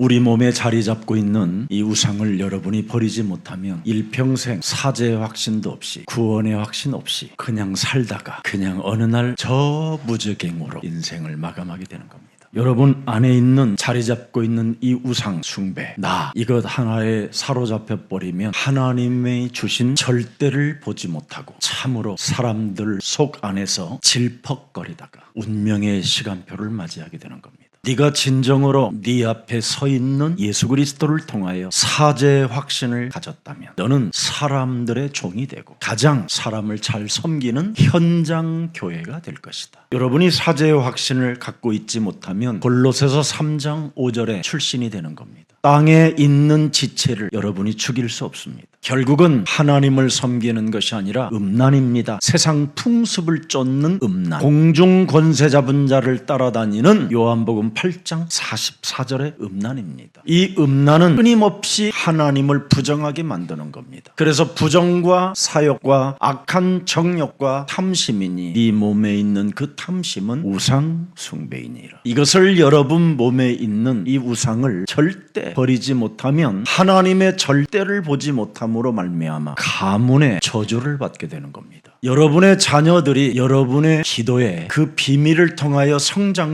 우리 몸에 자리 잡고 있는 이 우상을 여러분이 버리지 못하면 일평생 사죄의 확신도 없이 구원의 확신 없이 그냥 살다가 그냥 어느 날 저 무적행으로 인생을 마감하게 되는 겁니다. 여러분 안에 있는 자리 잡고 있는 이 우상 숭배, 나 이것 하나에 사로잡혀 버리면 하나님의 주신 절대를 보지 못하고 참으로 사람들 속 안에서 질퍽거리다가 운명의 시간표를 맞이하게 되는 겁니다. 네가 진정으로 네 앞에 서 있는 예수 그리스도를 통하여 사죄의 확신을 가졌다면 너는 사람들의 종이 되고 가장 사람을 잘 섬기는 현장 교회가 될 것이다. 여러분이 사죄의 확신을 갖고 있지 못하면 골로새서 3장 5절에 출신이 되는 겁니다. 땅에 있는 지체를 여러분이 죽일 수 없습니다. 결국은 하나님을 섬기는 것이 아니라 음란입니다. 세상 풍습을 쫓는 음란, 공중 권세 잡은 자를 따라다니는 요한복음 8장 44절의 음란입니다. 이 음란은 끊임없이 하나님을 부정하게 만드는 겁니다. 그래서 부정과 사욕과 악한 정욕과 탐심이니 네 몸에 있는 그 탐심은 우상 숭배이니라. 이것을 여러분 몸에 있는 이 우상을 절대 버리지 못하면 하나님의 절대를 보지 못함으로 말미암아 가문의 저주를 받게 되는 겁니다. 여러분의 자녀들이 여러분의 기도에 그 비밀을 통하여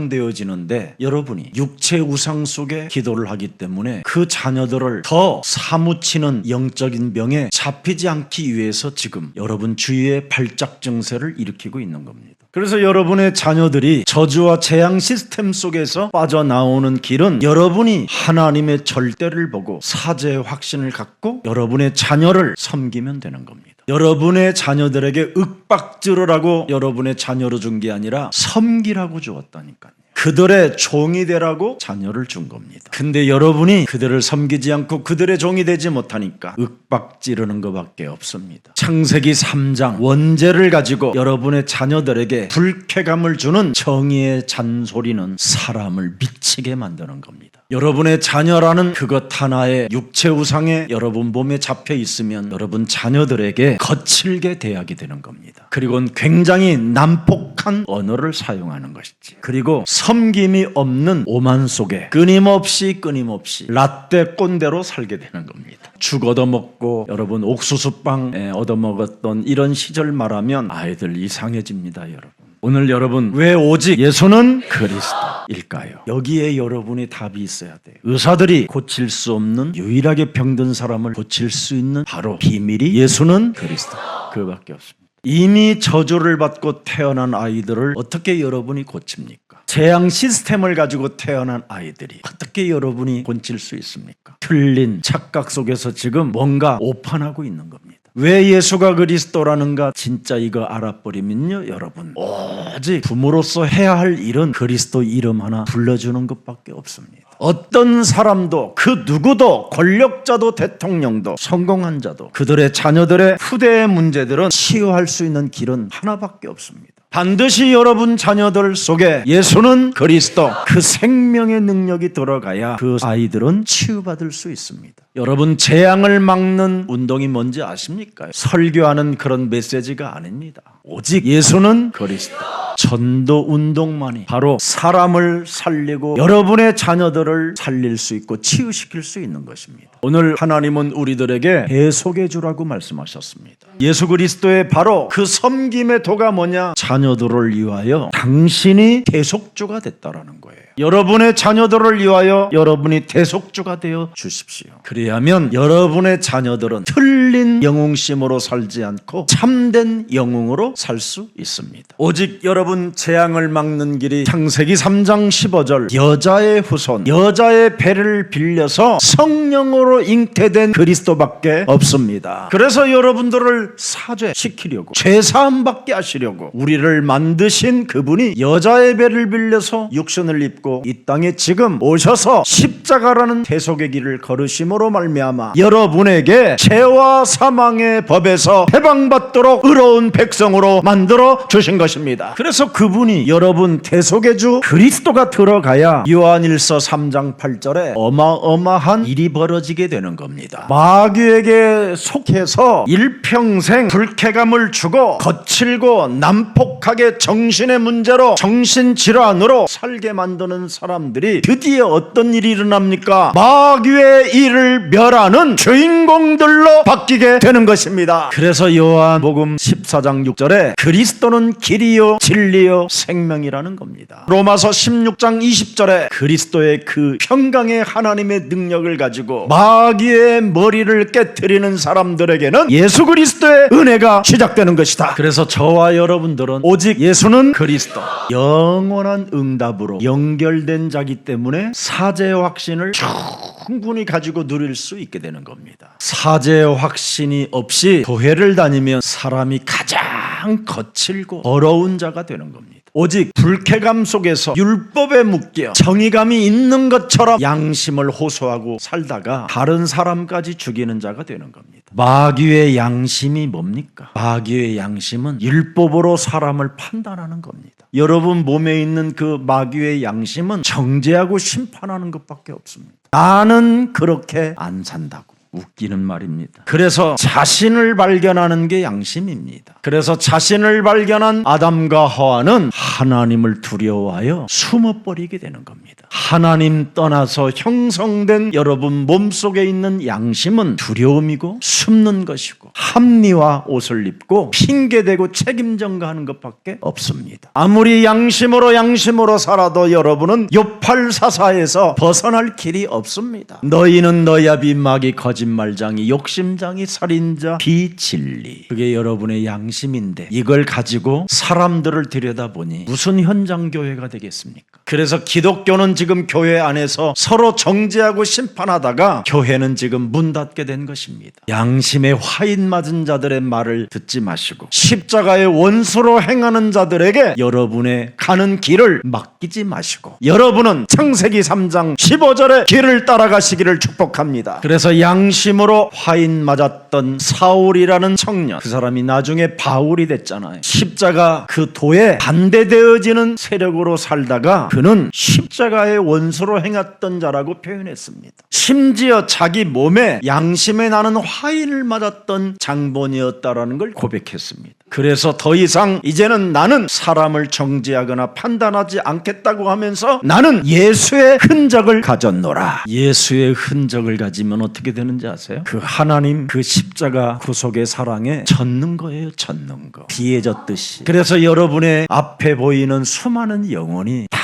성장되어지는데 여러분이 육체 우상 속에 기도를 하기 때문에 그 자녀들을 더 사무치는 영적인 병에 잡히지 않기 위해서 지금 여러분 주위에 발작 증세를 일으키고 있는 겁니다. 그래서 여러분의 자녀들이 저주와 재앙 시스템 속에서 빠져나오는 길은 여러분이 하나님의 절대를 보고 사죄의 확신을 갖고 여러분의 자녀를 섬기면 되는 겁니다. 여러분의 자녀들에게 윽박지르라고 여러분의 자녀로 준 게 아니라 섬기라고 주었다니까요. 그들의 종이 되라고 자녀를 준 겁니다. 근데 여러분이 그들을 섬기지 않고 그들의 종이 되지 못하니까 윽박지르는 것밖에 없습니다. 창세기 3장 원죄를 가지고 여러분의 자녀들에게 불쾌감을 주는 정의의 잔소리는 사람을 미치게 만드는 겁니다. 여러분의 자녀라는 그것 하나의 육체 우상에 여러분 몸에 잡혀 있으면 여러분 자녀들에게 거칠게 대하게 되는 겁니다. 그리고 굉장히 난폭한 언어를 사용하는 것이지. 그리고 섬김이 없는 오만 속에 끊임없이 라떼 꼰대로 살게 되는 겁니다. 죽 얻어먹고 여러분 옥수수빵 얻어먹었던 이런 시절 말하면 아이들 이상해집니다. 여러분 오늘 여러분 왜 오직 예수는 그리스도일까요? 여기에 여러분의 답이 있어야 돼요. 의사들이 고칠 수 없는 유일하게 병든 사람을 고칠 수 있는 바로 비밀이 예수는 그리스도 그거밖에 없습니다. 이미 저주를 받고 태어난 아이들을 어떻게 여러분이 고칩니까? 재앙 시스템을 가지고 태어난 아이들이 어떻게 여러분이 고칠 수 있습니까? 틀린 착각 속에서 지금 뭔가 오판하고 있는 겁니다. 왜 예수가 그리스도라는가 진짜 이거 알아버리면요 여러분 오직 부모로서 해야 할 일은 그리스도 이름 하나 불러주는 것밖에 없습니다. 어떤 사람도 그 누구도 권력자도 대통령도 성공한 자도 그들의 자녀들의 후대의 문제들은 치유할 수 있는 길은 하나밖에 없습니다. 반드시 여러분 자녀들 속에 예수는 그리스도 그 생명의 능력이 들어가야 그 아이들은 치유받을 수 있습니다. 여러분 재앙을 막는 운동이 뭔지 아십니까? 설교하는 그런 메시지가 아닙니다. 오직 예수는 그리스도 전도 운동만이 바로 사람을 살리고 여러분의 자녀들을 살릴 수 있고 치유시킬 수 있는 것입니다. 오늘 하나님은 우리들에게 대속해 주라고 말씀하셨습니다. 예수 그리스도의 바로 그 섬김의 도가 뭐냐? 자녀들을 위하여 당신이 대속주가 됐다라는 거예요. 여러분의 자녀들을 위하여 여러분이 대속주가 되어 주십시오. 그리하면 여러분의 자녀들은 틀린 영웅심으로 살지 않고 참된 영웅으로 살 수 있습니다. 오직 여러분 재앙을 막는 길이 창세기 3장 15절 여자의 후손 여자의 배를 빌려서 성령으로 잉태된 그리스도밖에 없습니다. 그래서 여러분들을 사죄시키려고 죄사함 받게 하시려고 우리를 만드신 그분이 여자의 배를 빌려서 육신을 입고 이 땅에 지금 오셔서 십자가라는 대속의 길을 걸으심으로 말미암아 여러분에게 죄와 사망의 법에서 해방받도록 의로운 백성으로 만들어 주신 것입니다. 그래서 그분이 여러분 대속의 주 그리스도가 들어가야 요한일서 3장 8절에 어마어마한 일이 벌어지게 되는 겁니다. 마귀에게 속해서 일평생 불쾌감을 주고 거칠고 난폭하게 정신의 문제로 정신질환으로 살게 만드는 되는 사람들이 드디어 어떤 일이 일어납니까? 마귀의 일을 멸하는 주인공들로 바뀌게 되는 것입니다. 그래서 요한복음 14장 6절에 그리스도는 길이요 진리요 생명이라는 겁니다. 로마서 16장 20절에 그리스도의 그 평강의 하나님의 능력을 가지고 마귀의 머리를 깨트리는 사람들에게는 예수 그리스도의 은혜가 시작되는 것이다. 그래서 저와 여러분들은 오직 예수는 그리스도, 영원한 응답으로 연결된 자기 때문에 사죄의 확신을 충분히 가지고 누릴 수 있게 되는 겁니다. 사죄의 확신이 없이 교회를 다니면 사람이 가장 거칠고 더러운 자가 되는 겁니다. 오직 불쾌감 속에서 율법에 묶여 정의감이 있는 것처럼 양심을 호소하고 살다가 다른 사람까지 죽이는 자가 되는 겁니다. 마귀의 양심이 뭡니까? 마귀의 양심은 율법으로 사람을 판단하는 겁니다. 여러분 몸에 있는 그 마귀의 양심은 정죄하고 심판하는 것밖에 없습니다. 나는 그렇게 안 산다고. 웃기는 말입니다. 그래서 자신을 발견하는 게 양심입니다. 그래서 자신을 발견한 아담과 하와는 하나님을 두려워하여 숨어버리게 되는 겁니다. 하나님 떠나서 형성된 여러분 몸속에 있는 양심은 두려움이고 숨는 것이고 합리화 옷을 입고 핑계대고 책임 전가하는 것밖에 없습니다. 아무리 양심으로 살아도 여러분은 요팔사사에서 벗어날 길이 없습니다. 너희는 너희야 마귀 거짓말장이 욕심장이 살인자 비진리, 그게 여러분의 양심인데 이걸 가지고 사람들을 들여다보니 무슨 현장교회가 되겠습니까? 그래서 기독교는 지금 교회 안에서 서로 정죄하고 심판하다가 교회는 지금 문 닫게 된 것입니다. 양심에 화인 맞은 자들의 말을 듣지 마시고 십자가의 원수로 행하는 자들에게 여러분의 가는 길을 맡기지 마시고 여러분은 창세기 3장 15절의 길을 따라가시기를 축복합니다. 그래서 양심으로 화인 맞았던 사울이라는 청년, 그 사람이 나중에 바울이 됐잖아요. 십자가 그 도에 반대되어지는 세력으로 살다가 그는 십자가의 원수로 행했던 자라고 표현했습니다. 심지어 자기 몸에 양심에 나는 화인을 맞았던 장본이었다라는 걸 고백했습니다. 그래서 더 이상 이제는 나는 사람을 정죄하거나 판단하지 않겠다고 하면서 나는 예수의 흔적을 가졌노라. 예수의 흔적을 가지면 어떻게 되는지 아세요? 그 하나님 그 십자가 구속의 사랑에 젖는 거예요. 젖는 거. 비에 젖듯이. 그래서 여러분의 앞에 보이는 수많은 영혼이 다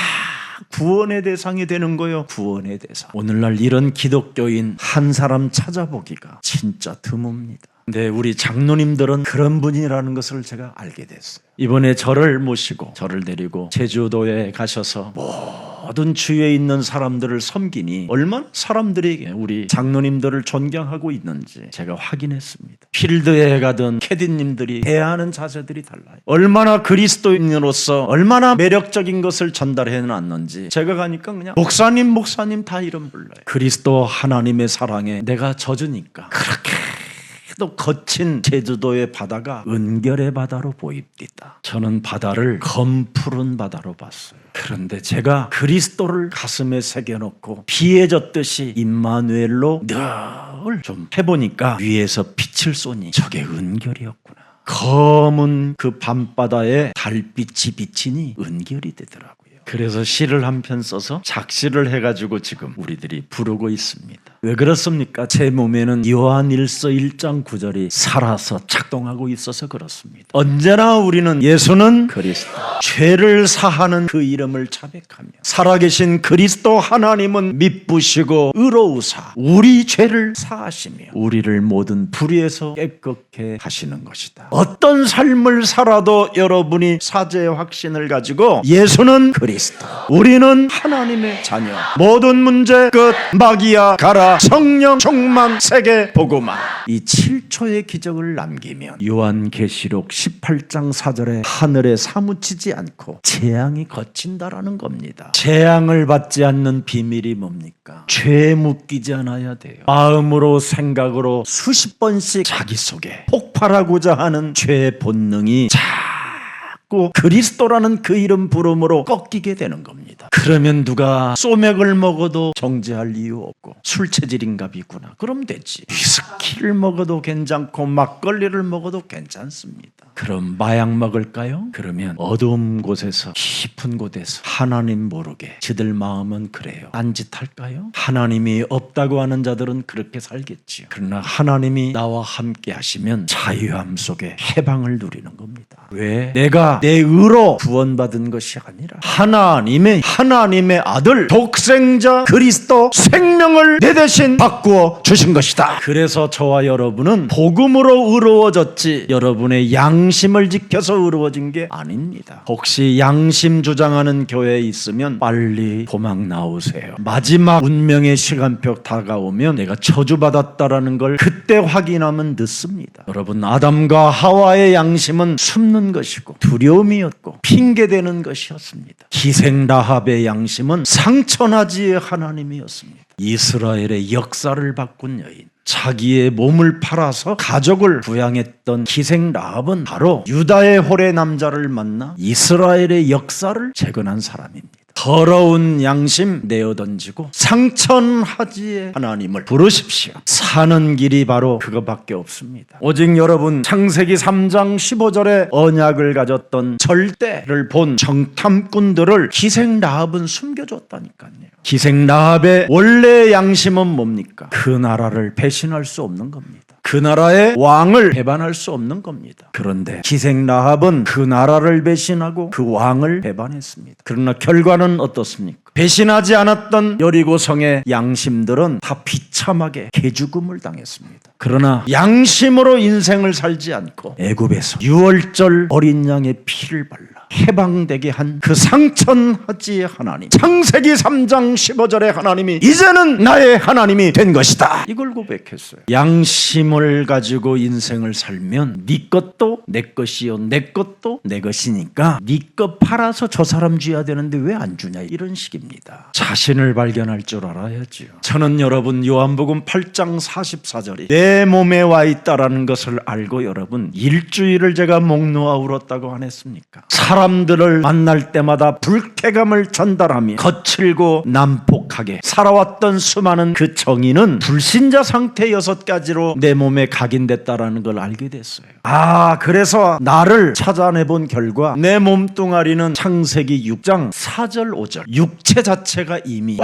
구원의 대상이 되는 거예요. 구원의 대상. 오늘날 이런 기독교인 한 사람 찾아보기가 진짜 드뭅니다. 근데 우리 장로님들은 그런 분이라는 것을 제가 알게 됐어요. 이번에 저를 모시고 저를 데리고 제주도에 가셔서 모든 주위에 있는 사람들을 섬기니 얼마나 사람들이 우리 장로님들을 존경하고 있는지 제가 확인했습니다. 필드에 가던 캐디님들이 대하는 자세들이 달라요. 얼마나 그리스도인으로서 얼마나 매력적인 것을 전달해 놨는지 제가 가니까 그냥 목사님 다 이름 불러요. 그리스도 하나님의 사랑에 내가 젖으니까 그렇게 또 거친 제주도의 바다가 은결의 바다로 보입니다. 저는 바다를 검푸른 바다로 봤어요. 그런데 제가 그리스도를 가슴에 새겨놓고 비에 젖듯이 임마누엘로 늘 좀 해보니까 위에서 빛을 쏘니 저게 은결이었구나. 검은 그 밤바다에 달빛이 비치니 은결이 되더라고요. 그래서 시를 한 편 써서 작시를 해가지고 지금 우리들이 부르고 있습니다. 왜 그렇습니까? 제 몸에는 요한일서 1장 9절이 살아서 작동하고 있어서 그렇습니다. 언제나 우리는 예수는 그리스도, 죄를 사하는 그 이름을 자백하며 살아계신 그리스도 하나님은 미쁘시고 의로우사 우리 죄를 사하시며 우리를 모든 불의에서 깨끗게 하시는 것이다. 어떤 삶을 살아도 여러분이 사죄의 확신을 가지고 예수는 그리스도, 우리는 하나님의 자녀, 모든 문제 끝, 마귀야 가라, 성령 충만, 세계 복음화, 이 7초의 기적을 남기면 요한계시록 18장 4절에 하늘에 사무치지 않고 재앙이 거친다라는 겁니다. 재앙을 받지 않는 비밀이 뭡니까? 죄에 묶이지 않아야 돼요. 마음으로 생각으로 수십 번씩 자기 속에 폭발하고자 하는 죄의 본능이 자꾸 그리스도라는 그 이름 부름으로 꺾이게 되는 겁니다. 그러면 누가 소맥을 먹어도 정죄할 이유 없고 술 체질인갑이구나 그럼 되지. 위스키를 먹어도 괜찮고 막걸리를 먹어도 괜찮습니다. 그럼 마약 먹을까요? 그러면 어두운 곳에서 깊은 곳에서 하나님 모르게 지들 마음은 그래요. 딴짓할까요? 하나님이 없다고 하는 자들은 그렇게 살겠지요. 그러나 하나님이 나와 함께 하시면 자유함 속에 해방을 누리는 겁니다. 왜? 내가 내 의로 구원받은 것이 아니라 하나님의 아들 독생자 그리스도 생명을 내 대신 바꾸어 주신 것이다. 그래서 저와 여러분은 복음으로 의로워졌지 여러분의 양심을 지켜서 의로워진 게 아닙니다. 혹시 양심 주장하는 교회에 있으면 빨리 도망 나오세요. 마지막 운명의 시간표 다가오면 내가 저주받았다라는 걸 그때 확인하면 늦습니다. 여러분, 아담과 하와의 양심은 숨는 것이고 두려움이었고 핑계대는 것이었습니다. 기생 라합의 양심은 상처나지의 하나님이었습니다. 이스라엘의 역사를 바꾼 여인, 자기의 몸을 팔아서 가족을 부양했던 기생 라합은 바로 유다의 홀의 남자를 만나 이스라엘의 역사를 재건한 사람입니다. 더러운 양심 내어던지고 상천하지의 하나님을 부르십시오. 사는 길이 바로 그거밖에 없습니다. 오직 여러분, 창세기 3장 15절에 언약을 가졌던 절대를 본 정탐꾼들을 기생 라합은 숨겨줬다니까요. 기생 라합의 원래의 양심은 뭡니까? 그 나라를 배신할 수 없는 겁니다. 그 나라의 왕을 배반할 수 없는 겁니다. 그런데 기생 라합은 그 나라를 배신하고 그 왕을 배반했습니다. 그러나 결과는 어떻습니까? 배신하지 않았던 여리고성의 양심들은 다 비참하게 개죽음을 당했습니다. 그러나 양심으로 인생을 살지 않고 애굽에서 유월절 어린 양의 피를 발라 해방되게 한 그 상천하지의 하나님, 창세기 3장 15절의 하나님이 이제는 나의 하나님이 된 것이다, 이걸 고백했어요. 양심을 가지고 인생을 살면 네 것도 내 것이요 내 것도 내 것이니까 네 것 팔아서 저 사람 줘야 되는데 왜 안 주냐, 이런 식입니다. 자신을 발견할 줄 알아야죠. 저는 여러분 요한복음 8장 44절이 내 몸에 와 있다라는 것을 알고 여러분 일주일을 제가 목 놓아 울었다고 안 했습니까? 사람들을 만날 때마다 불쾌감을 전달하며 거칠고 난폭하게 살아왔던 수많은 그 정의는 불신자 상태 6가지로 내 몸에 각인됐다라는 걸 알게 됐어요. 그래서 나를 찾아내본 결과 내 몸뚱아리는 창세기 6장 4절 5절 육체 자체가 이미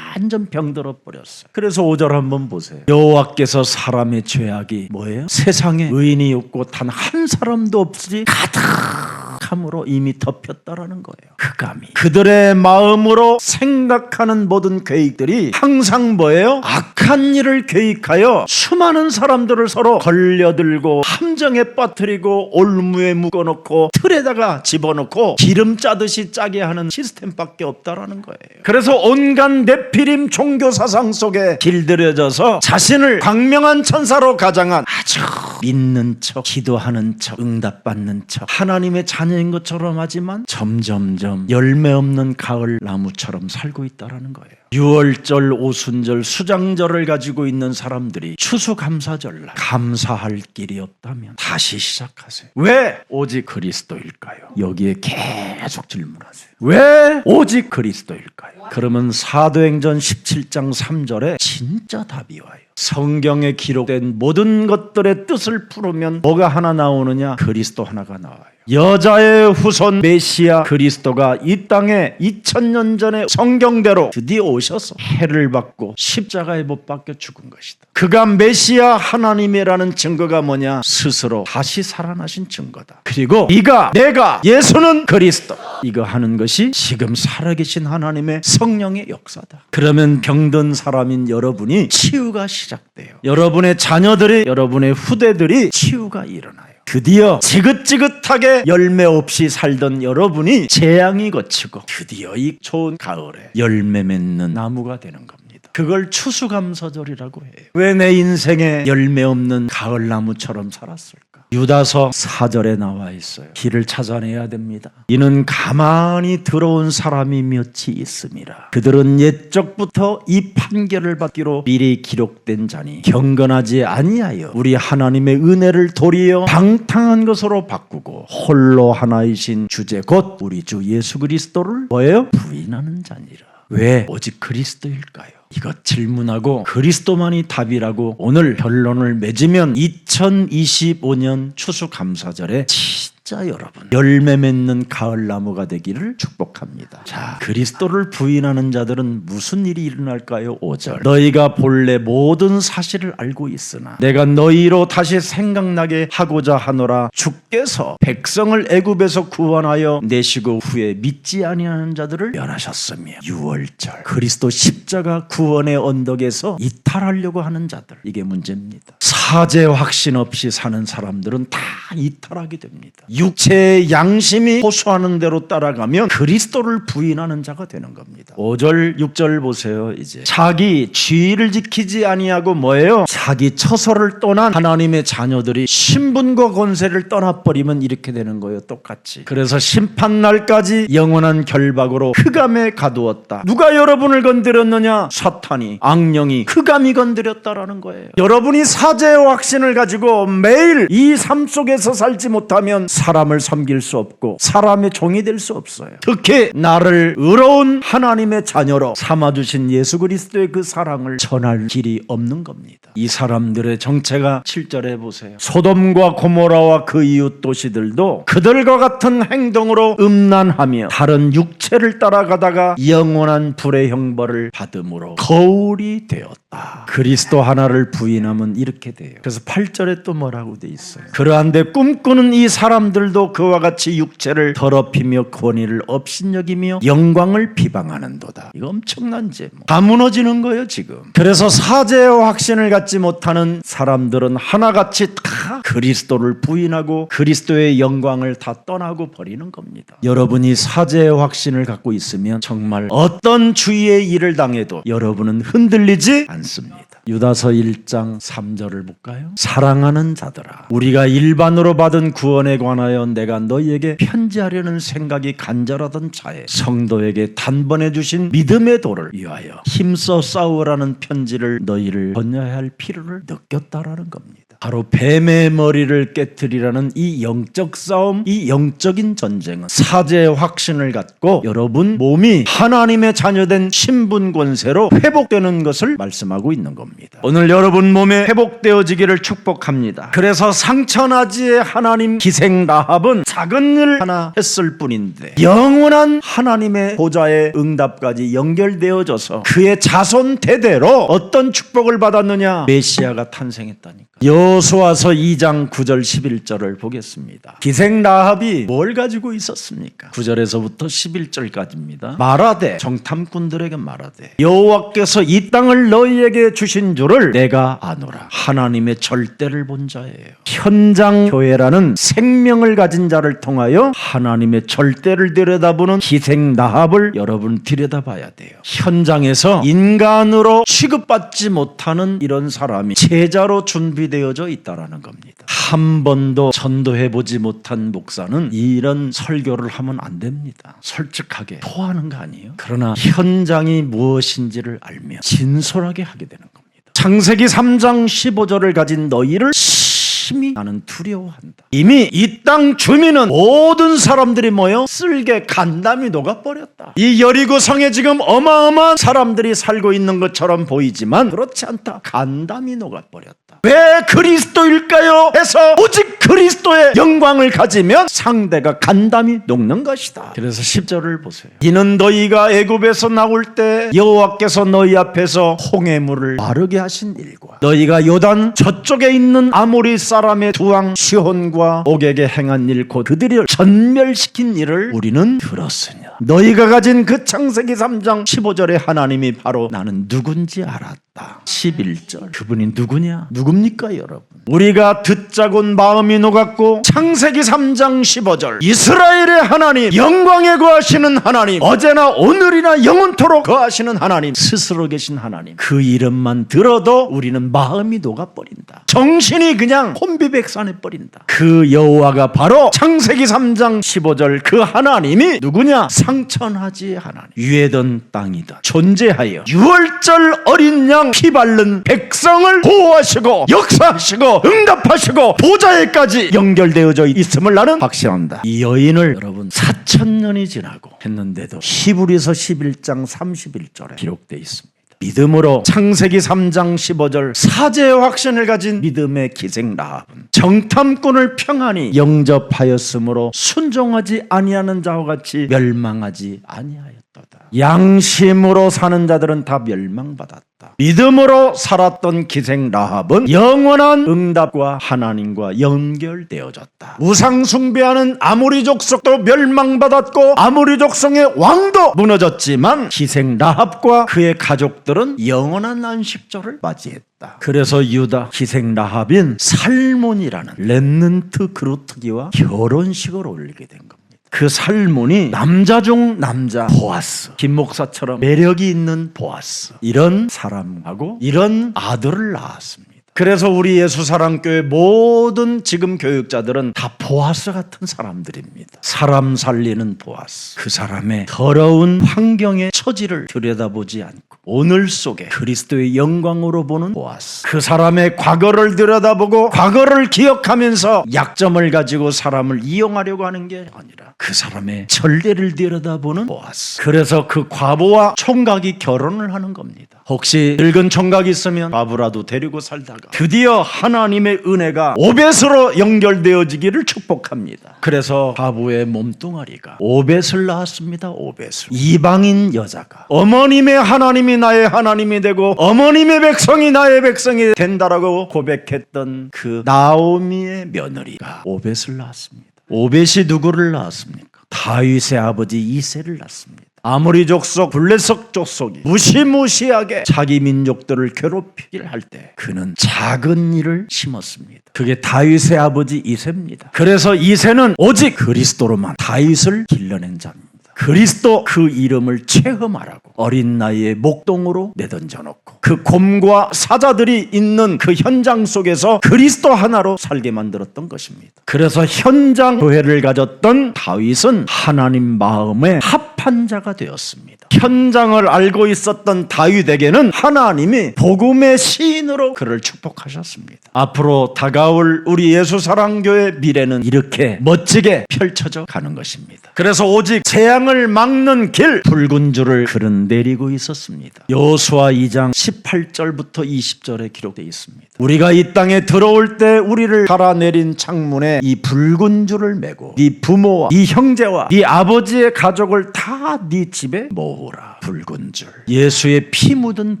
완전 병들어 버렸어요. 그래서 5절 한번 보세요. 여호와께서 사람의 죄악이 뭐예요? 세상에 의인이 없고 단 한 사람도 없이 가득함으로 이미 덮였다라는 거예요. 흑암이 그들의 마음으로 생각하는 모든 계획들이 항상 뭐예요? 악한 일을 계획하여 수많은 사람들을 서로 걸려들고 함정에 빠뜨리고 올무에 묶어놓고 틀에다가 집어넣고 기름 짜듯이 짜게 하는 시스템밖에 없다라는 거예요. 그래서 온갖 네피림 종교 사상 속에 길들여져서 자신을 광명한 천사로 가장한 아주 믿는 척, 기도하는 척, 응답받는 척, 하나님의 자녀인 것처럼 하지만 점점점 열매 없는 가을 나무처럼 살고 있다라는 거예요. 유월절, 오순절, 수장절을 가지고 있는 사람들이 추수감사절날 감사할 길이 없다면 다시 시작하세요. 왜 오직 그리스도일까요? 여기에 계속 질문하세요. 왜 오직 그리스도일까요? 그러면 사도행전 17장 3절에 진짜 답이 와요. 성경에 기록된 모든 것들의 뜻을 풀으면 뭐가 하나 나오느냐? 그리스도 하나가 나와요. 여자의 후손 메시아 그리스도가 이 땅에 2000년 전에 성경대로 드디어 오셔서 해를 받고 십자가에 못 박혀 죽은 것이다. 그가 메시아 하나님이라는 증거가 뭐냐? 스스로 다시 살아나신 증거다. 그리고 내가 예수는 그리스도, 이거 하는 것이 지금 살아계신 하나님의 성령의 역사다. 그러면 병든 사람인 여러분이 치유가 시작돼요. 여러분의 자녀들이, 여러분의 후대들이 치유가 일어나요. 드디어 지긋지긋하게 열매 없이 살던 여러분이 재앙이 거치고 드디어 이 좋은 가을에 열매 맺는 나무가 되는 겁니다. 그걸 추수감사절이라고 해요. 왜 내 인생에 열매 없는 가을나무처럼 살았을까? 유다서 4절에 나와 있어요. 길을 찾아내야 됩니다. 이는 가만히 들어온 사람이 몇이 있음이라. 그들은 옛적부터 이 판결을 받기로 미리 기록된 자니 경건하지 아니하여 우리 하나님의 은혜를 도리어 방탕한 것으로 바꾸고 홀로 하나이신 주제 곧 우리 주 예수 그리스도를 뭐예요? 부인하는 자니라. 왜 오직 그리스도일까요? 이것 질문하고 그리스도만이 답이라고 오늘 결론을 맺으면 2025년 추수감사절에 진짜 여러분 열매 맺는 가을나무가 되기를 축복합니다. 자, 그리스도를 부인하는 자들은 무슨 일이 일어날까요? 5절 너희가 본래 모든 사실을 알고 있으나 내가 너희로 다시 생각나게 하고자 하노라. 주께서 백성을 애굽에서 구원하여 내시고 후에 믿지 아니하는 자들을 멸하셨으며 6월절 그리스도 십자가 구원의 언덕에서 이탈하려고 하는 자들, 이게 문제입니다. 사죄 확신 없이 사는 사람들은 다 이탈하게 됩니다. 육체의 양심이 호소하는 대로 따라가면 그리스도를 부인하는 자가 되는 겁니다. 5절 6절 보세요. 이제 자기 주의를 지키지 아니하고 뭐예요? 자기 처소를 떠난 하나님의 자녀들이 신분과 권세를 떠나버리면 이렇게 되는 거예요. 똑같이. 그래서 심판날까지 영원한 결박으로 흑암에 가두었다. 누가 여러분을 건드렸느냐? 사탄이, 악령이, 흑암이 건드렸다라는 거예요. 여러분이 사죄의 확신을 가지고 매일 이 삶 속에서 살지 못하면 사람을 섬길 수 없고 사람의 종이 될 수 없어요. 특히 나를 의로운 하나님의 자녀로 삼아주신 예수 그리스도의 그 사랑을 전할 길이 없는 겁니다. 이 사람들의 정체가 7절에 보세요. 소돔과 고모라와 그 이웃 도시들도 그들과 같은 행동으로 음란하며 다른 육체를 따라가다가 영원한 불의 형벌을 받음으로 거울이 되었다. 그리스도 하나를 부인하면 이렇게 돼요. 그래서 8절에 또 뭐라고 돼 있어요. 그러한데 꿈꾸는 이 사람들도 그와 같이 육체를 더럽히며 권위를 업신여기며 영광을 비방하는도다. 이거 엄청난 제목. 다 무너지는 거예요 지금. 그래서 사죄의 확신을 갖지 못하는 사람들은 하나같이 다 그리스도를 부인하고 그리스도의 영광을 다 떠나고 버리는 겁니다. 여러분이 사죄의 확신을 갖고 있으면 정말 어떤 주위의 일을 당해도 여러분은 흔들리지 않습니다. 유다서 1장 3절을 볼까요? 사랑하는 자들아, 우리가 일반으로 받은 구원에 관하여 내가 너희에게 편지하려는 생각이 간절하던 차에 성도에게 단번에 주신 믿음의 도를 위하여 힘써 싸우라는 편지를 너희를 건너야 할 필요를 느꼈다라는 겁니다. 바로 뱀의 머리를 깨트리라는 이 영적 싸움, 이 영적인 전쟁은 사죄의 확신을 갖고 여러분 몸이 하나님의 자녀된 신분 권세로 회복되는 것을 말씀하고 있는 겁니다. 오늘 여러분 몸에 회복되어지기를 축복합니다. 그래서 상처나지의 하나님 기생 라합은 작은 일 하나 했을 뿐인데 영원한 하나님의 보좌의 응답까지 연결되어져서 그의 자손 대대로 어떤 축복을 받았느냐? 메시아가 탄생했다니까. 여호수아서 2장 9절 11절을 보겠습니다. 기생 라합이 뭘 가지고 있었습니까? 9절에서부터 11절까지입니다. 말하되, 정탐꾼들에게 말하되, 여호와께서 이 땅을 너희에게 주신 줄을 내가 아노라. 하나님의 절대를 본 자예요. 현장 교회라는 생명을 가진 자를 통하여 하나님의 절대를 들여다보는 기생 라합을 여러분 들여다봐야 돼요. 현장에서 인간으로 취급받지 못하는 이런 사람이 제자로 준비되어져 있다라는 겁니다. 한 번도 전도해보지 못한 목사는 이런 설교를 하면 안 됩니다. 솔직하게 토하는 거 아니에요? 그러나 현장이 무엇인지를 알면 진솔하게 하게 되는 겁니다. 창세기 3장 15절을 가진 너희를 심히 나는 두려워한다. 이미 이 땅 주민은 모든 사람들이 모여 쓸개 간담이 녹아버렸다. 이 여리고 성에 지금 어마어마한 사람들이 살고 있는 것처럼 보이지만 그렇지 않다. 간담이 녹아버렸다. 왜 그리스도일까요? 해서 오직 그리스도의 영광을 가지면 상대가 간담이 녹는 것이다. 그래서 10절을 보세요. 이는 너희가 애굽에서 나올 때 여호와께서 너희 앞에서 홍해물을 마르게 하신 일과 너희가 요단 저쪽에 있는 아모리 사람의 두 왕 시혼과 옥에게 행한 일 곧 그들을 전멸시킨 일을 우리는 들었으냐. 너희가 가진 그 창세기 3장 15절의 하나님이 바로 나는 누군지 알았다. 받았다. 11절. 그분이 누구냐? 누굽니까 여러분? 우리가 듣자곤 마음이 녹았고 창세기 3장 15절 이스라엘의 하나님, 영광에 거하시는 하나님, 어제나 오늘이나 영원토록 거하시는 하나님, 스스로 계신 하나님, 그 이름만 들어도 우리는 마음이 녹아버린다. 정신이 그냥 혼비백산해 버린다. 그 여호와가 바로 창세기 3장 15절 그 하나님이 누구냐? 상천하지 하나님, 유해던 땅이다 존재하여 유월절 어린 양 피 바른 백성을 보호하시고 역사하시고 응답하시고 보좌에까지 연결되어져 있음을 나는 확신한다. 이 여인을 여러분 4,000년이 지나고 했는데도 히브리서 11장 31절에 기록되어 있습니다. 믿음으로 창세기 3장 15절 사제의 확신을 가진 믿음의 기생 라합은 정탐꾼을 평안히 영접하였으므로 순종하지 아니하는 자와 같이 멸망하지 아니하였도다. 양심으로 사는 자들은 다 멸망받았다. 믿음으로 살았던 기생 라합은 영원한 응답과 하나님과 연결되어졌다. 우상 숭배하는 아모리 족속도 멸망받았고 아모리 족속의 왕도 무너졌지만 기생 라합과 그의 가족들은 영원한 안식절을 맞이했다. 그래서 유다 기생 라합인 살몬이라는 렘넌트 그루트기와 결혼식을 올리게 된 겁니다. 그 살몬이 남자 중 남자 보아스, 김 목사처럼 매력이 있는 보아스, 이런 사람하고 이런 아들을 낳았습니다. 그래서 우리 예수사랑교회 모든 지금 교육자들은 다 보아스 같은 사람들입니다. 사람 살리는 보아스. 그 사람의 더러운 환경의 처지를 들여다보지 않고 오늘 속에 그리스도의 영광으로 보는 보아스. 그 사람의 과거를 들여다보고 과거를 기억하면서 약점을 가지고 사람을 이용하려고 하는 게 아니라 그 사람의 전례를 들여다보는 보아스. 그래서 그 과부와 총각이 결혼을 하는 겁니다. 혹시 늙은 총각이 있으면 과부라도 데리고 살다가 드디어 하나님의 은혜가 5벳으로 연결되어지기를 축복합니다. 그래서 과부의 몸뚱아리가 5벳을 낳았습니다. 5벳을. 이방인 여자가 어머님의 하나님이 나의 하나님이 되고 어머님의 백성이 나의 백성이 된다라고 고백했던 그 나오미의 며느리가 5벳을 낳았습니다. 5벳이 누구를 낳았습니까? 다윗의 아버지 이새를 낳습니다. 아모리 족속, 블레석 족속이 무시무시하게 자기 민족들을 괴롭히길 할 때 그는 작은 일을 심었습니다. 그게 다윗의 아버지 이새입니다. 그래서 이새는 오직 그리스도로만 다윗을 길러낸 자입니다. 그리스도 그 이름을 체험하라고 어린 나이에 목동으로 내던져놓고 그 곰과 사자들이 있는 그 현장 속에서 그리스도 하나로 살게 만들었던 것입니다. 그래서 현장 교회를 가졌던 다윗은 하나님 마음에 합한 자가 되었습니다. 현장을 알고 있었던 다윗에게는 하나님이 복음의 시인으로 그를 축복하셨습니다. 앞으로 다가올 우리 예수사랑교회 미래는 이렇게 멋지게 펼쳐져 가는 것입니다. 그래서 오직 재앙을 막는 길, 붉은 줄을 그는 내리고 있었습니다. 여호수아 2장 18절부터 20절에 기록되어 있습니다. 우리가 이 땅에 들어올 때 우리를 갈아내린 창문에 이 붉은 줄을 메고 네 부모와 네 형제와 네 아버지의 가족을 다 네 집에 모으라. 붉은 줄, 예수의 피 묻은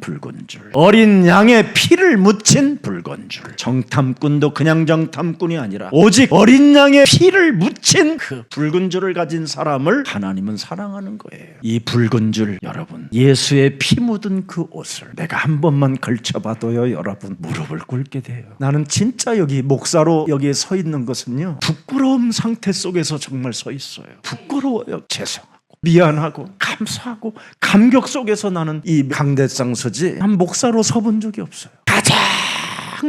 붉은 줄, 어린 양의 피를 묻힌 붉은 줄. 정탐꾼도 그냥 정탐꾼이 아니라 오직 어린 양의 피를 묻힌 그 붉은 줄을 가진 사람을 하나님은 사랑하는 거예요. 이 붉은 줄, 여러분, 예수의 피 묻은 그 옷을 내가 한 번만 걸쳐봐도요, 여러분, 무릎을 꿇게 돼요. 나는 진짜 여기 목사로 여기에 서 있는 것은요, 부끄러움 상태 속에서 정말 서 있어요. 부끄러워요. 죄송합니다. 미안하고 감사하고 감격 속에서 나는 이 강대상 서지 한 목사로 서본 적이 없어요. 가장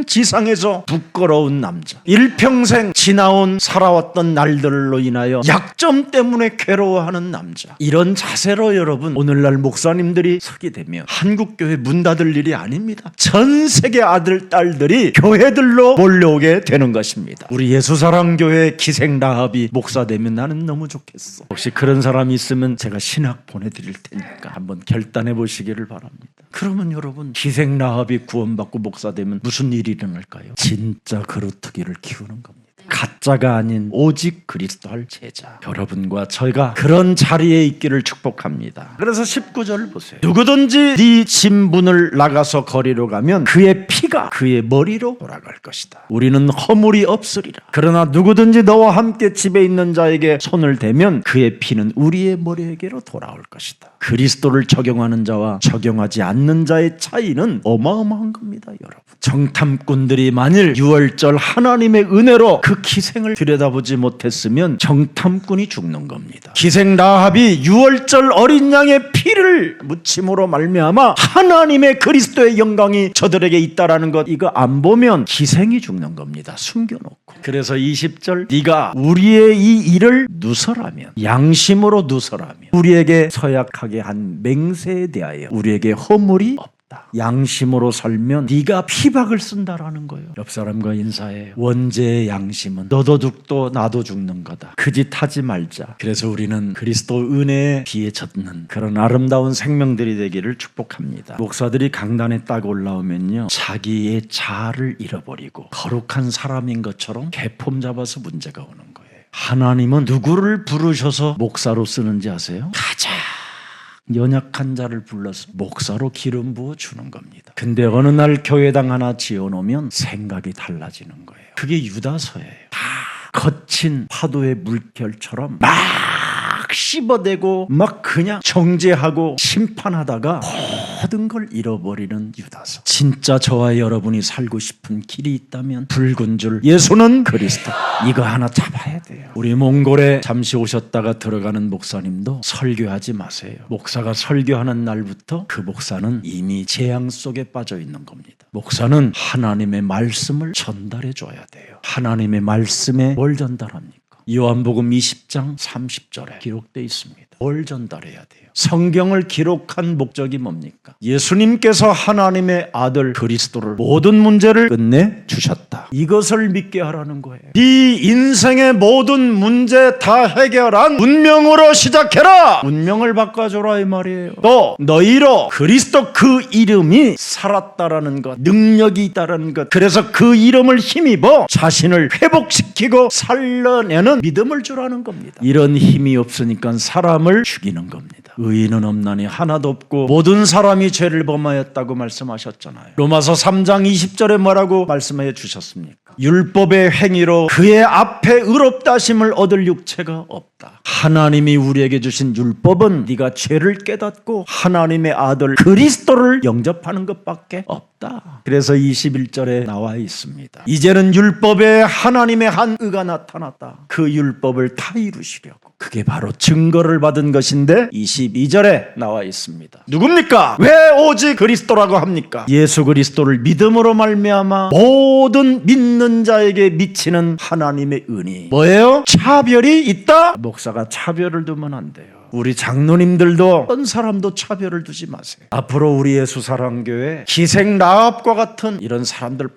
지상에서 부끄러운 남자, 일평생 지나온 살아왔던 날들로 인하여 약점 때문에 괴로워하는 남자, 이런 자세로 여러분 오늘날 목사님들이 서게 되면 한국교회 문 닫을 일이 아닙니다. 전 세계 아들 딸들이 교회들로 몰려오게 되는 것입니다. 우리 예수사랑교회 기생 라합이 목사 되면 나는 너무 좋겠어. 혹시 그런 사람이 있으면 제가 신학 보내드릴 테니까 한번 결단해 보시기를 바랍니다. 그러면 여러분, 기생 라합이 구원받고 목사 되면 무슨 일이 일어날까요? 진짜 그루터기를 키우는 겁니다. 가짜가 아닌 오직 그리스도 할 제자. 여러분과 저희가 그런 자리에 있기를 축복합니다. 그래서 19절 보세요. 누구든지 네 신분을 나가서 거리로 가면 그의 피가 그의 머리로 돌아갈 것이다. 우리는 허물이 없으리라. 그러나 누구든지 너와 함께 집에 있는 자에게 손을 대면 그의 피는 우리의 머리에게로 돌아올 것이다. 그리스도를 적용하는 자와 적용하지 않는 자의 차이는 어마어마한 겁니다, 여러분. 정탐꾼들이 만일 유월절 하나님의 은혜로 그 기생을 들여다보지 못했으면 정탐꾼이 죽는 겁니다. 기생 라합이 유월절 어린 양의 피를 묻힘으로 말미암아 하나님의 그리스도의 영광이 저들에게 있다라는 것, 이거 안 보면 기생이 죽는 겁니다. 숨겨놓고. 그래서 20절, 네가 우리의 이 일을 누설하면, 양심으로 누설하면 우리에게 서약하게 한 맹세에 대하여 우리에게 허물이 없다. 양심으로 살면 네가 피박을 쓴다라는 거예요. 옆 사람과 인사해요. 원죄의 양심은 너도 죽도 나도 죽는 거다. 그 짓 하지 말자. 그래서 우리는 그리스도 은혜에 비에 젖는 그런 아름다운 생명들이 되기를 축복합니다. 목사들이 강단에 딱 올라오면요, 자기의 자아를 잃어버리고 거룩한 사람인 것처럼 개폼 잡아서 문제가 오는 거예요. 하나님은 누구를 부르셔서 목사로 쓰는지 아세요? 가장 연약한 자를 불러서 목사로 기름 부어 주는 겁니다. 근데 어느 날 교회당 하나 지어놓으면 생각이 달라지는 거예요. 그게 유다서예요. 다 거친 파도의 물결처럼 막 씹어대고 막 그냥 정죄하고 심판하다가 모든 걸 잃어버리는 유다서. 진짜 저와 여러분이 살고 싶은 길이 있다면 붉은 줄 예수는 그리스도, 이거 하나 잡아야 돼요. 우리 몽골에 잠시 오셨다가 들어가는 목사님도 설교하지 마세요. 목사가 설교하는 날부터 그 목사는 이미 재앙 속에 빠져 있는 겁니다. 목사는 하나님의 말씀을 전달해 줘야 돼요. 하나님의 말씀에 뭘 전달합니까? 요한복음 20장 30절에 기록되어 있습니다. 뭘 전달해야 돼요? 성경을 기록한 목적이 뭡니까? 예수님께서 하나님의 아들 그리스도를 모든 문제를 끝내 주셨다. 이것을 믿게 하라는 거예요. 네 인생의 모든 문제 다 해결한 운명으로 시작해라. 운명을 바꿔줘라 이 말이에요. 또 너희로 그리스도 그 이름이 살았다라는 것, 능력이 있다라는 것, 그래서 그 이름을 힘입어 자신을 회복시키고 살려내는 믿음을 주라는 겁니다. 이런 힘이 없으니까 사람을 죽이는 겁니다. 의인은 없나니 하나도 없고 모든 사람이 죄를 범하였다고 말씀하셨잖아요. 로마서 3장 20절에 뭐라고 말씀해 주셨습니까? 율법의 행위로 그의 앞에 의롭다 하심을 얻을 육체가 없다. 하나님이 우리에게 주신 율법은 네가 죄를 깨닫고 하나님의 아들 그리스도를 영접하는 것밖에 없다. 그래서 21절에 나와 있습니다. 이제는 율법에 하나님의 한 의가 나타났다. 그 율법을 다 이루시려고. 그게 바로 증거를 받은 것인데 22절에 나와 있습니다. 누굽니까? 왜 오직 그리스도라고 합니까? 예수 그리스도를 믿음으로 말미암아 모든 믿는 자에게 미치는 하나님의 은이 뭐예요? 차별이 있다? 목사가 차별을 두면 안 돼요. 우리 장로님들도 어떤 사람도 차별을 두지 마세요. 앞으로 우리 예수사랑교회 기생 라합과 같은 이런 사람들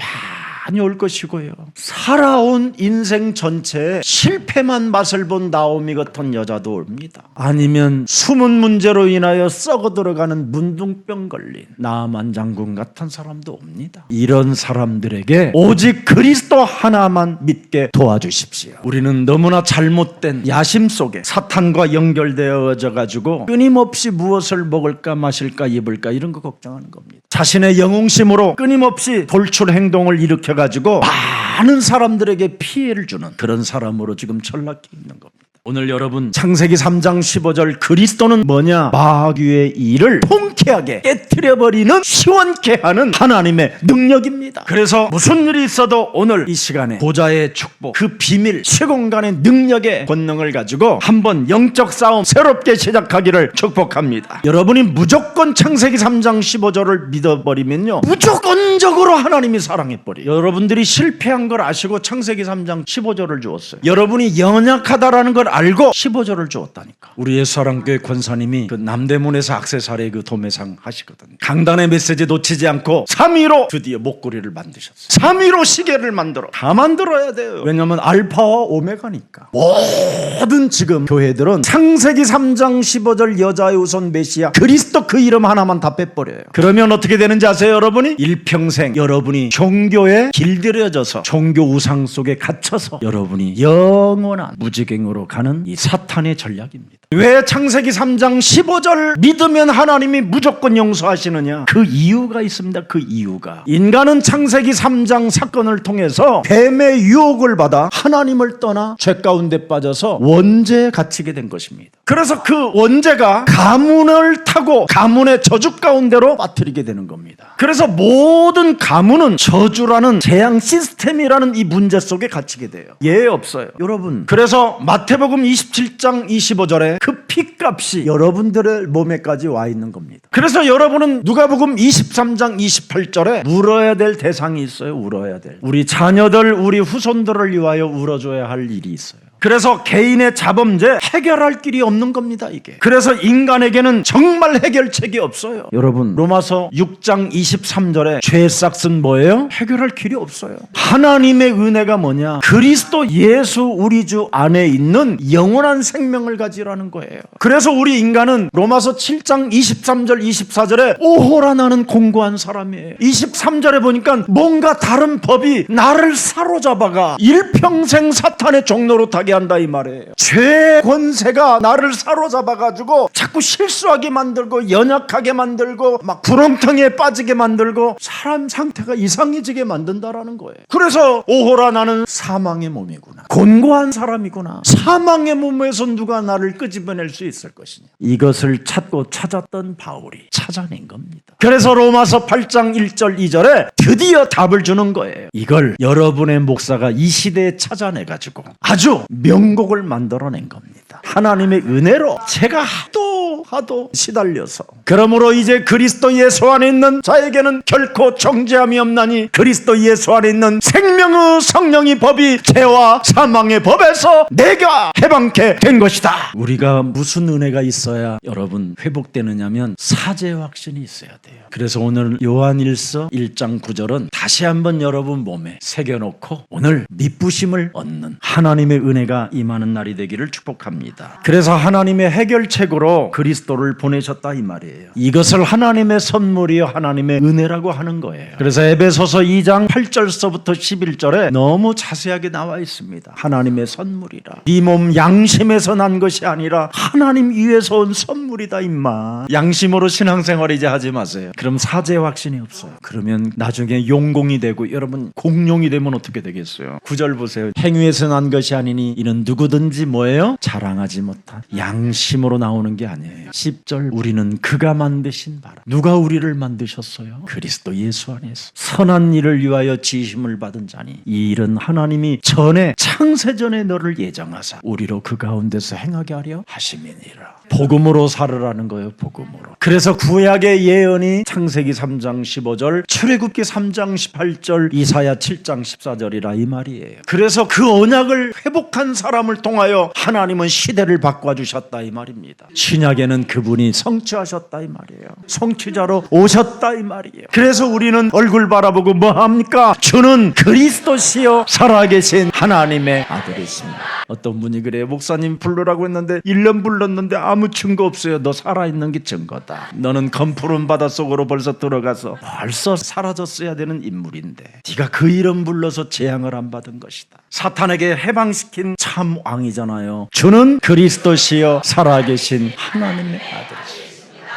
많이 올 것이고요. 살아온 인생 전체에 실패만 맛을 본 나오미 같은 여자도 옵니다. 아니면 숨은 문제로 인하여 썩어 들어가는 문둥병 걸린 나아만 장군 같은 사람도 옵니다. 이런 사람들에게 오직 그리스도 하나만 믿게 도와주십시오. 우리는 너무나 잘못된 야심 속에 사탄과 연결되어져 가지고 끊임없이 무엇을 먹을까 마실까 입을까 이런 거 걱정하는 겁니다. 자신의 영웅심으로 끊임없이 돌출 행동을 일으켜 가지고 많은 사람들에게 피해를 주는 그런 사람으로 지금 전락해 있는 겁니다. 오늘 여러분 창세기 3장 15절 그리스도는 뭐냐? 마귀의 일을 통쾌하게 깨트려버리는 시원케 하는 하나님의 능력입니다. 그래서 무슨 일이 있어도 오늘 이 시간에 보좌의 축복, 그 비밀, 시공간의 능력의 권능을 가지고 한번 영적 싸움 새롭게 시작하기를 축복합니다. 여러분이 무조건 창세기 3장 15절을 믿어버리면요, 무조건적으로 하나님이 사랑해버려요. 여러분들이 실패한 걸 아시고 창세기 3장 15절을 주었어요. 여러분이 연약하다라는 걸 알고 15절을 주었다니까. 우리 예수사랑교회 권사님이 그 남대문에서 악세사리 그 도매상 하시거든요. 강단의 메시지 놓치지 않고 3위로 드디어 목걸이를 만드셨어요. 3위로 시계를 다 만들어야 돼요. 왜냐하면 알파와 오메가니까. 모든 지금 교회들은 창세기 3장 15절 여자의 우선 메시아 그리스도 그 이름 하나만 다 빼버려요. 그러면 어떻게 되는지 아세요 여러분이? 일평생 여러분이 종교에 길들여져서 종교 우상 속에 갇혀서 여러분이 영원한 무지갱으로 가는 이 사탄의 전략입니다. 왜 창세기 3장 15절 믿으면 하나님이 무조건 용서하시느냐? 그 이유가 있습니다. 그 이유가 인간은 창세기 3장 사건을 통해서 뱀의 유혹을 받아 하나님을 떠나 죄 가운데 빠져서 원죄에 갇히게 된 것입니다. 그래서 그 원죄가 가문을 타고 가문의 저주 가운데로 빠뜨리게 되는 겁니다. 그래서 모든 가문은 저주라는 재앙 시스템이라는 이 문제 속에 갇히게 돼요. 예외 없어요 여러분. 그래서 마태복음 27장 25절에 그 피값이 여러분들의 몸에까지 와 있는 겁니다. 그래서 여러분은 누가복음 23장 28절에 울어야 될 대상이 있어요. 울어야 될 우리 자녀들 우리 후손들을 위하여 울어줘야 할 일이 있어요. 그래서 개인의 자범죄 해결할 길이 없는 겁니다 이게. 그래서 인간에게는 정말 해결책이 없어요. 여러분 로마서 6장 23절에 죄 싹은 뭐예요? 해결할 길이 없어요. 하나님의 은혜가 뭐냐? 그리스도 예수 우리 주 안에 있는 영원한 생명을 가지라는 거예요. 그래서 우리 인간은 로마서 7장 23절 24절에 오호라 나는 공고한 사람이에요. 23절에 보니까 뭔가 다른 법이 나를 사로잡아가 일평생 사탄의 종로로 타게 한다 이 말이에요. 죄 권세가 나를 사로잡아가지고 자꾸 실수하게 만들고 연약하게 만들고 막 구렁텅이에 빠지게 만들고 사람 상태가 이상해지게 만든다라는 거예요. 그래서 오호라 나는 사망의 몸이구나. 곤고한 사람이구나. 사망의 몸에서 누가 나를 끄집어낼 수 있을 것이냐. 이것을 찾고 찾았던 바울이 찾아낸 겁니다. 그래서 로마서 8장 1절 2절에 드디어 답을 주는 거예요. 이걸 여러분의 목사가 이 시대에 찾아내가지고 아주 명곡을 만들어낸 겁니다. 하나님의 은혜로 제가 하도 시달려서 그러므로 이제 그리스도 예수 안에 있는 자에게는 결코 정죄함이 없나니 그리스도 예수 안에 있는 생명의 성령의 법이 죄와 사망의 법에서 내가 해방케 된 것이다. 우리가 무슨 은혜가 있어야 여러분 회복되느냐면 사죄 확신이 있어야 돼요. 그래서 오늘 요한일서 1장 9절은 다시 한번 여러분 몸에 새겨놓고 오늘 미쁘심을 얻는 하나님의 은혜가 임하는 날이 되기를 축복합니다. 그래서 하나님의 해결책으로 그리스도를 보내셨다 이 말이에요. 이것을 하나님의 선물이요 하나님의 은혜라고 하는 거예요. 그래서 에베소서 2장 8절서부터 11절에 너무 자세하게 나와 있습니다. 하나님의 선물이라. 네 몸 양심에서 난 것이 아니라 하나님 위에서 온 선물이다 임마. 양심으로 신앙생활 이제 하지 마세요. 그럼 사죄 확신이 없어요. 그러면 나중에 용공이 되고 여러분 공룡이 되면 어떻게 되겠어요? 9절 보세요. 행위에서 난 것이 아니니 이는 누구든지 뭐예요? 자랑하지 못한 양심으로 나오는 게 아니에요. 10절 우리는 그가 만드신 바라. 누가 우리를 만드셨어요? 그리스도 예수 안에서 선한 일을 위하여 지심을 받은 자니 이 일은 하나님이 전에 창세전에 너를 예정하사 우리로 그 가운데서 행하게 하려 하심이니라. 복음으로 살으라는 거예요. 복음으로. 그래서 구약의 예언이 창세기 3장 15절 출애굽기 3장 18절 이사야 7장 14절이라 이 말이에요. 그래서 그 언약을 회복한 사람을 통하여 하나님은 시대를 바꿔주셨다 이 말입니다. 신약에는 그분이 성취하셨다 이 말이에요. 성취자로 오셨다 이 말이에요. 그래서 우리는 얼굴 바라보고 뭐합니까? 주는 그리스도시요 살아계신 하나님의 아들이십니다. 어떤 분이 그래요. 목사님 부르라고 했는데 1년 불렀는데 아무 증거 없어요. 너 살아있는 게 증거다. 너는 검푸른 바닷속으로 벌써 들어가서 벌써 사라졌어야 되는 인물인데 네가 그 이름 불러서 재앙을 안 받은 것이다. 사탄에게 해방시킨 참 왕이잖아요. 주는 그리스도시여 살아계신 하나님의 아들이시다.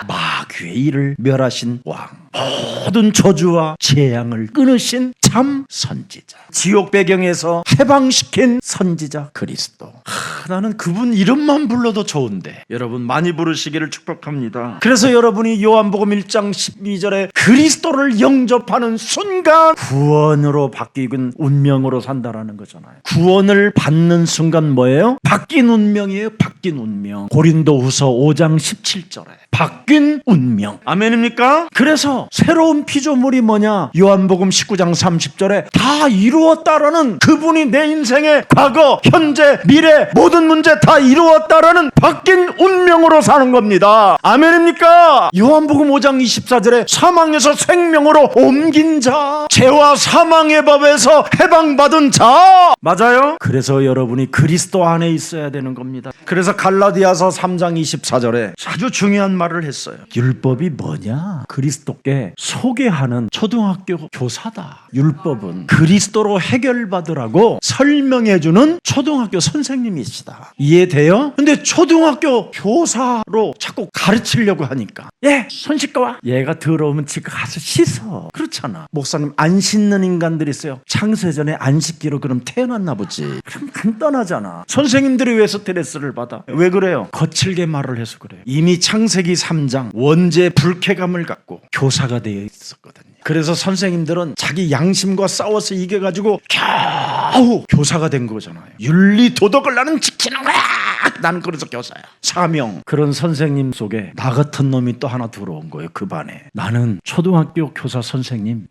마귀의 일을 멸하신 왕, 모든 저주와 재앙을 끊으신 참 선지자, 지옥 배경에서 해방시킨 선지자 그리스도. 나는 그분 이름만 불러도 좋은데 여러분 많이 부르시기를 축복합니다. 그래서 여러분이 요한복음 1장 12절에 그리스도를 영접하는 순간 구원으로 바뀌는 운명으로 산다라는 거잖아요. 구원을 받는 순간 뭐예요? 바뀐 운명이에요. 바뀐 운명. 고린도후서 5장 17절에 바뀐 운명. 아멘입니까? 그래서 그래서 새로운 피조물이 뭐냐? 요한복음 19장 30절에 다 이루었다라는, 그분이 내 인생의 과거, 현재, 미래 모든 문제 다 이루었다라는 바뀐 운명으로 사는 겁니다. 아멘입니까? 요한복음 5장 24절에 사망에서 생명으로 옮긴 자, 죄와 사망의 법에서 해방받은 자, 맞아요? 그래서 여러분이 그리스도 안에 있어야 되는 겁니다. 그래서 갈라디아서 3장 24절에 아주 중요한 말을 했어요. 율법이 뭐냐? 그리스도께 소개하는 초등학교 교사다. 율법은 그리스도로 해결받으라고 설명해주는 초등학교 선생님이시다. 이해돼요? 근데 초등학교 교사로 자꾸 가르치려고 하니까, 손 씻고 와. 얘가 더러우면 지가 가서 씻어. 그렇잖아. 목사님, 안 씻는 인간들이 있어요. 창세전에 안 씻기로 그럼 태어났나 보지. 그럼 간단하잖아. 선생님들이 왜 스트레스를 받아? 왜 그래요? 거칠게 말을 해서 그래요. 이미 창세기 3장 원죄 불쾌감을 갖고 교사가 되어 있었거든요. 그래서 선생님들은 자기 양심과 싸워서 이겨가지고 겨우 교사가 된 거잖아요. 윤리 도덕을 나는 지키는 거야. 나는 그래서 교사야. 사명. 그런 선생님 속에 나 같은 놈이 또 하나 들어온 거예요. 그 반에. 나는 초등학교 교사 선생님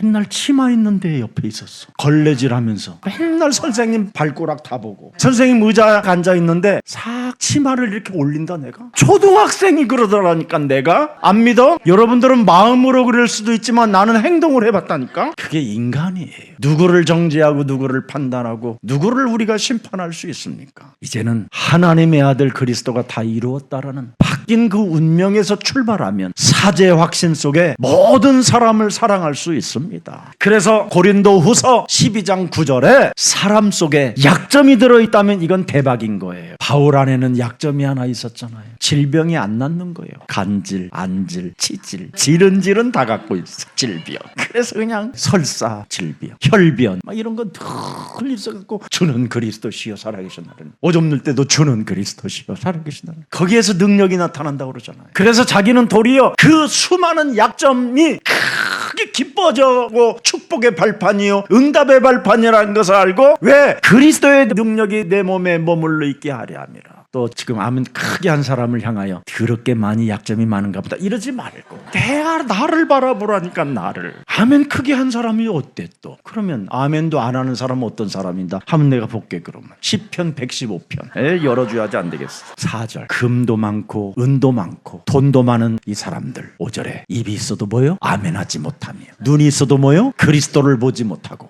맨날 치마 입는 데 옆에 있었어. 걸레질하면서 맨날 선생님 발꼬락 다 보고, 선생님 의자에 앉아있는데 싹 치마를 이렇게 올린다. 내가 초등학생이 그러더라니까. 내가 안 믿어? 여러분들은 마음으로 그럴 수도 있지만 나는 행동을 해봤다니까. 그게 인간이에요. 누구를 정죄하고 누구를 판단하고 누구를 우리가 심판할 수 있습니까? 이제는 하나님의 아들 그리스도가 다 이루었다라는 바뀐 그 운명에서 출발하면 사죄 확신 속에 모든 사람을 사랑할 수 있습니다. 그래서 고린도후서 12장 9절에 사람 속에 약점이 들어있다면 이건 대박인 거예요. 바울 안에는 약점이 하나 있었잖아요. 질병이 안 낫는 거예요. 간질, 안질, 치질, 질은 다 갖고 있어. 질병. 그래서 그냥 설사, 질병, 혈변 막 이런 건 늘 있어갖고 주는 그리스도시여 살아계신 나를, 오줌 눌 때도 주는 그리스도시여 살아계신 나를, 거기에서 능력이 나타난다고 그러잖아요. 그래서 자기는 도리어 그 수많은 약점이 크게 기뻐져고 축복의 발판이요 응답의 발판이라는 것을 알고, 왜? 그리스도의 능력이 내 몸에 머물러 있게 하려 함이라. 또 지금 아멘 크게 한 사람을 향하여 더럽게 많이 약점이 많은가 보다 이러지 말고, 내가 나를 바라보라니까. 나를 아멘 크게 한 사람이 어때? 또 그러면 아멘도 안 하는 사람은 어떤 사람인가 하면 내가 볼게. 그러면 시편 115편 열어줘야지 안 되겠어. 4절 금도 많고 은도 많고 돈도 많은 이 사람들. 5절에 입이 있어도 뭐요? 아멘 하지 못하며, 눈이 있어도 뭐요? 그리스도를 보지 못하고.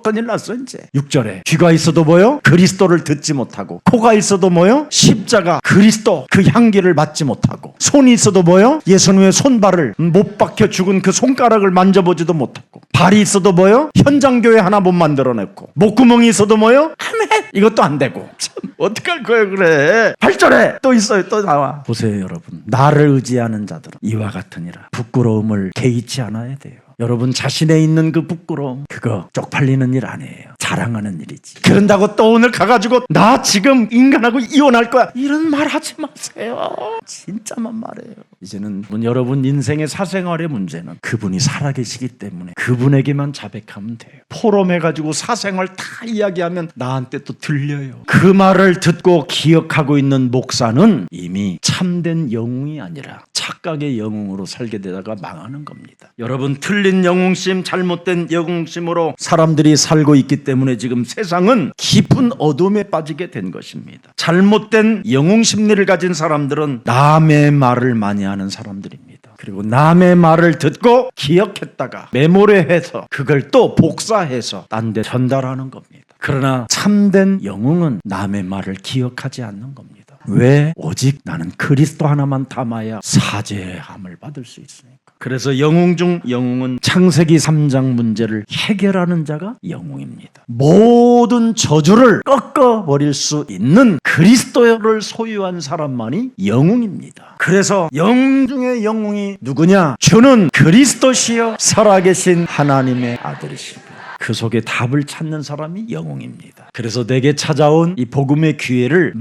큰일 났어 이제. 6절에 귀가 있어도 뭐요? 그리스도를 듣지 못하고, 코가 있어도 뭐요? 십자가 그리스도 그 향기를 맡지 못하고, 손이 있어도 뭐요? 예수님의 손발을 못 박혀 죽은 그 손가락을 만져보지도 못하고, 발이 있어도 뭐요? 현장교회 하나 못 만들어냈고, 목구멍이 있어도 뭐요? 아멘 이것도 안 되고. 참 어떡할 거예요 그래. 8절에 또 있어요. 또 나와 보세요. 여러분, 나를 의지하는 자들은 이와 같으니라. 부끄러움을 개의치 않아야 돼요. 여러분 자신에 있는 그 부끄러움, 그거 쪽팔리는 일 아니에요. 자랑하는 일이지. 그런다고 또 오늘 가가지고 나 지금 인간하고 이혼할 거야 이런 말 하지 마세요. 진짜만 말해요. 이제는 여러분 인생의 사생활의 문제는 그분이 살아계시기 때문에 그분에게만 자백하면 돼요. 포럼해가지고 사생활 다 이야기하면 나한테 또 들려요. 그 말을 듣고 기억하고 있는 목사는 이미 참된 영웅이 아니라 착각의 영웅으로 살게 되다가 망하는 겁니다. 여러분, 틀린 영웅심, 잘못된 영웅심으로 사람들이 살고 있기 때문에 지금 세상은 깊은 어둠에 빠지게 된 것입니다. 잘못된 영웅심리를 가진 사람들은 남의 말을 많이 하는 사람들입니다. 그리고 남의 말을 듣고 기억했다가 메모리해서 그걸 또 복사해서 딴 데 전달하는 겁니다. 그러나 참된 영웅은 남의 말을 기억하지 않는 겁니다. 왜? 오직 나는 그리스도 하나만 담아야 사죄함을 받을 수 있으니까. 그래서 영웅 중 영웅은 창세기 3장 문제를 해결하는 자가 영웅입니다. 모든 저주를 꺾어버릴 수 있는 그리스도를 소유한 사람만이 영웅입니다. 그래서 영웅 중에 영웅이 누구냐? 주는 그리스도시여 살아계신 하나님의 아들이십니다. 그 속에 답을 찾는 사람이 영웅입니다. 그래서 내게 찾아온 이 복음의 기회를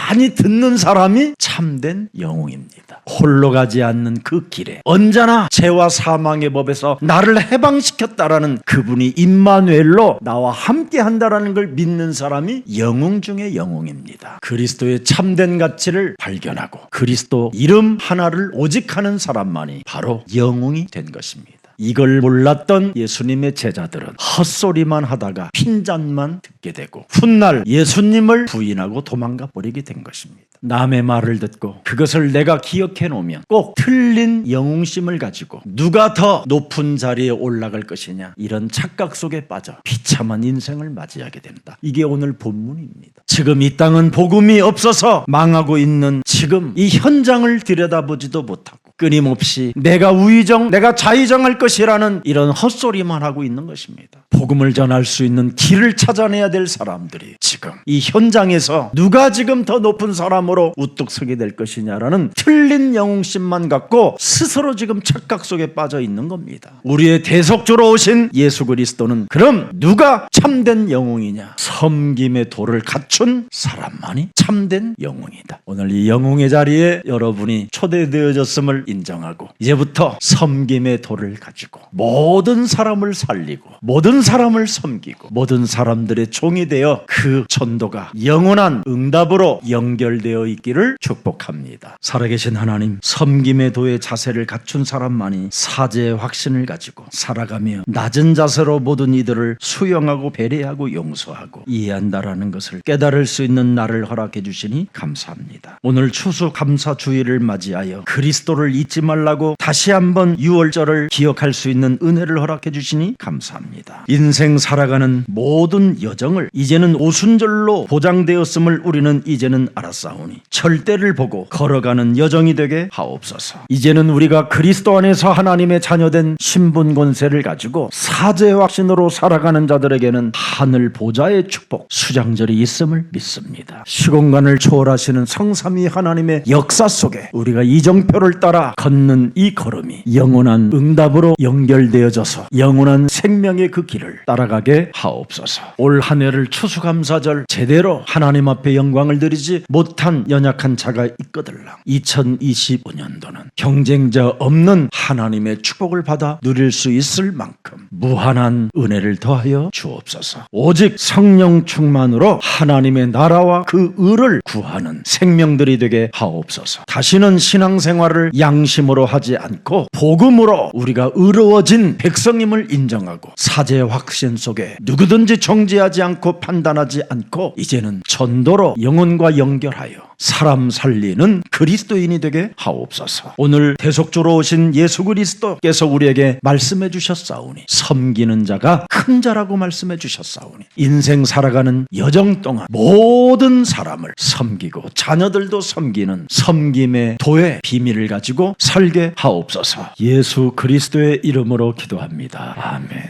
많이 듣는 사람이 참된 영웅입니다. 홀로 가지 않는 그 길에 언제나 죄와 사망의 법에서 나를 해방시켰다라는 그분이 임마누엘로 나와 함께 한다라는 걸 믿는 사람이 영웅 중의 영웅입니다. 그리스도의 참된 가치를 발견하고 그리스도 이름 하나를 오직 하는 사람만이 바로 영웅이 된 것입니다. 이걸 몰랐던 예수님의 제자들은 헛소리만 하다가 핀잔만 듣게 되고 훗날 예수님을 부인하고 도망가 버리게 된 것입니다. 남의 말을 듣고 그것을 내가 기억해 놓으면 꼭 틀린 영웅심을 가지고 누가 더 높은 자리에 올라갈 것이냐, 이런 착각 속에 빠져 비참한 인생을 맞이하게 된다. 이게 오늘 본문입니다. 지금 이 땅은 복음이 없어서 망하고 있는 지금 이 현장을 들여다보지도 못하고 끊임없이 내가 우의정, 내가 자의정할 것이라는 이런 헛소리만 하고 있는 것입니다. 복음을 전할 수 있는 길을 찾아내야 될 사람들이 지금 이 현장에서 누가 지금 더 높은 사람으로 우뚝 서게 될 것이냐라는 틀린 영웅심만 갖고 스스로 지금 착각 속에 빠져 있는 겁니다. 우리의 대속주로 오신 예수 그리스도는 그럼 누가 참된 영웅이냐? 섬김의 도를 갖춘 사람만이 참된 영웅이다. 오늘 이 영웅의 자리에 여러분이 초대되어졌음을 인정하고 이제부터 섬김의 도를 가지고 모든 사람을 살리고 모든 사람을 섬기고 모든 사람들의 종이 되어 그 전도가 영원한 응답으로 연결되어 있기를 축복합니다. 살아계신 하나님, 섬김의 도의 자세를 갖춘 사람만이 사죄의 확신을 가지고 살아가며 낮은 자세로 모든 이들을 수용하고 배려하고 용서하고 이해한다라는 것을 깨달을 수 있는 날을 허락해 주시니 감사합니다. 오늘 추수감사주일을 맞이하여 그리스도를 잊지 말라고 다시 한번 유월절을 기억할 수 있는 은혜를 허락해 주시니 감사합니다. 인생 살아가는 모든 여정을 이제는 오순절로 보장되었음을 우리는 이제는 알았사오니 절대를 보고 걸어가는 여정이 되게 하옵소서. 이제는 우리가 그리스도 안에서 하나님의 자녀된 신분 권세를 가지고 사죄의 확신으로 살아가는 자들에게는 하늘 보좌의 축복, 수장절이 있음을 믿습니다. 시공간을 초월하시는 성삼위 하나님의 역사 속에 우리가 이정표를 따라 걷는 이 걸음이 영원한 응답으로 연결되어져서 영원한 생명의 그 길을 따라가게 하옵소서. 올 한 해를 추수감사절 제대로 하나님 앞에 영광을 드리지 못한 연약한 자가 있거들랑 2025년도는 경쟁자 없는 하나님의 축복을 받아 누릴 수 있을 만큼 무한한 은혜를 더하여 주옵소서. 오직 성령 충만으로 하나님의 나라와 그 의를 구하는 생명들이 되게 하옵소서. 다시는 신앙생활을 양심으로 하지 않고 복음으로 우리가 의로워진 백성임을 인정하고 사죄의 확신 속에 누구든지 정죄하지 않고 판단하지 않고 이제는 전도로 영혼과 연결하여 사람 살리는 그리스도인이 되게 하옵소서. 오늘 대속주로 오신 예수 그리스도께서 우리에게 말씀해 주셨사오니 섬기는 자가 큰 자라고 말씀해 주셨사오니 인생 살아가는 여정 동안 모든 사람을 섬기고 자녀들도 섬기는 섬김의 도의 비밀을 가지고 살게 하옵소서. 예수 그리스도의 이름으로 기도합니다. 아멘.